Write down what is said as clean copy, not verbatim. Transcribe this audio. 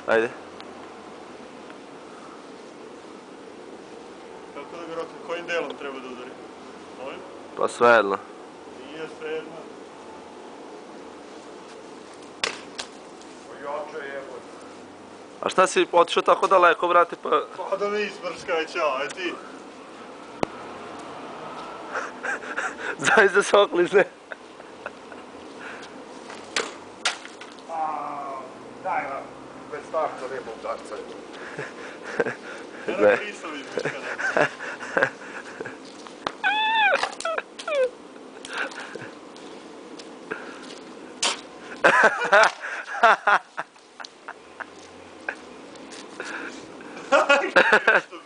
Ajde. Kako da ga rokne, kojim delom treba da udari? Ovim? Pa svejedno. Nije svejedno. Ojače jeboj. A šta si otišao tako daleko, brate, pa... Pa da me ismrska već, aj ti. Znaš da se okliže. Daj vam, bez starta nema udarca. Ne. Prisao izmišljena. Što